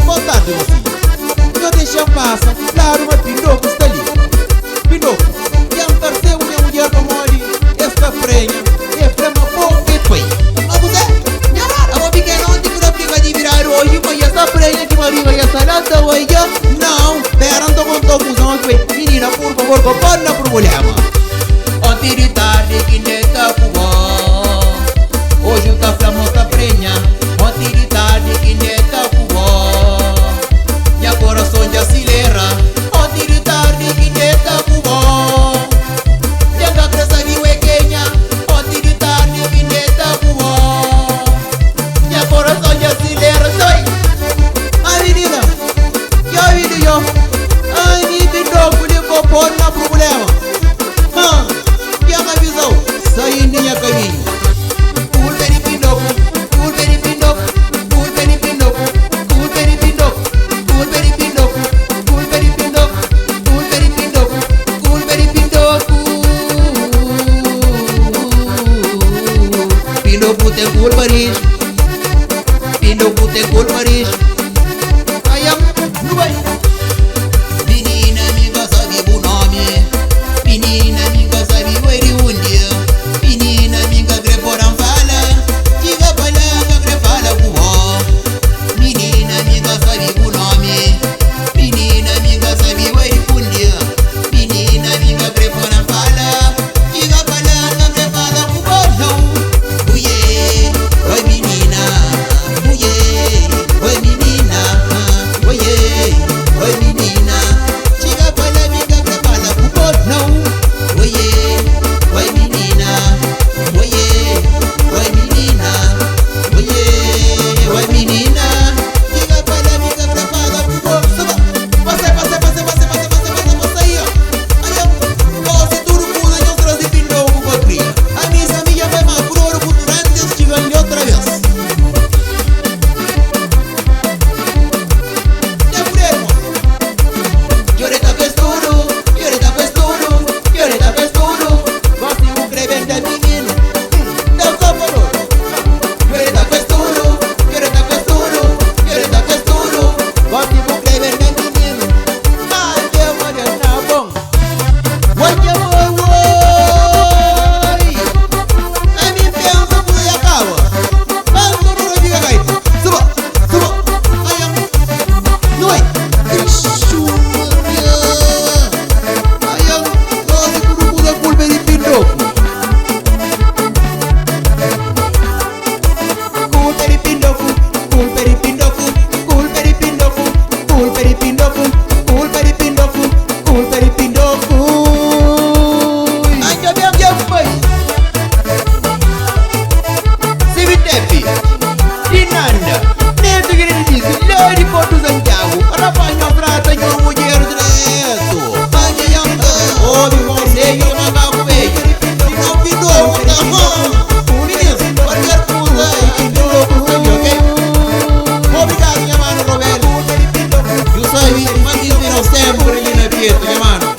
Boa tarde, mocinha. Eu deixei passa, claro, mas Pindoco está ali. Pindoco, que apareceu minha mulher para morrer, esta frenha, é frema pouco e pai. Mas você, minha rara, eu vi que não te briga de virar hoje, mas essa frenha que vai vir, essa lata hoje, não, perando com confusão aqui. Menina, por favor, compare no problema. Ontem de tarde, que neta cubó, hoje tá flama, tá frenha. Ontem de tarde, que neta cubó, minha coração já acelera. Ontem de tarde, que neta cubó, minha cabeça de huequenha. Ontem de tarde, que neta cubó, minha coração já acelera. Sai, ai menina, já vi eu, ai me Pindoco, lhe vou pôr no problema. Que a visão, sai minha caminho. Pulveri Pindoco, Pulveri Pindoco, Pulveri Pindoco, Pulveri Pindoco, Pulveri Pindoco, Pulveri Pindoco, Pulveri Pindoco, Pulveri Pindoco. Pindoco tem pulveris, Pindoco tem pulveris. Ai, não vai. Menina, amiga, sabe o nome. Menina, amiga, sabe o eriundia. Menina, amiga, greporam fala. Diga palanga, grepala buó. Menina, amiga, sabe o nome. Menina, amiga, sabe o eriundia. Menina, amiga, greporam fala. Diga palanga, grepala buó. Não. Uye, oi menina. Uye, oi menina. Uye, oi menina. Diga palanga, amiga, grepala buó. Não. Oye, oi menina, oye, oi menina, oye, oi menina. Diga para mim que prepara pro povo. Você aí, ó. Aí, ó, se tudo muda, eu trouxe Pindoco com a cria. A minha amiga vai mais por ouro durante este ganho outra vez. E por aí, irmão. Lloreta Pesturo, Lloreta Pesturo, Lloreta Pesturo. Gosto de crevente de menino. Não sou valor. Lloreta Pesturo, Lloreta Pesturo, Lloreta Pesturo. Gosto de crevente de menino. Ai, Deus, olha, tá bom. Oi, oi, oi. A minha pensa por aí acaba. Vamos, não diga gaita. Suba, suba. Ai, não é. Pulveri Pindoco, Pulveri Pindoco, Pulveri Pindoco, Pulveri Pindoco, Pulveri Pindoco, Pulveri Pindoco, Pulveri Pindoco. Ai, que minha mãe. Se me tepe, Dinanda, nem tu queria dizer, lá de Porto Santiago, Rapanho trata de uma mulher direto. Ai, que ouve você e o macaco veio. Não Pindoco, tá bom? Menino, qualquer coisa aí, Pindoco, ok? Obrigado, minha mano, Roberto. Eu sei, mas isso não sempre ali na Pietro, minha mano.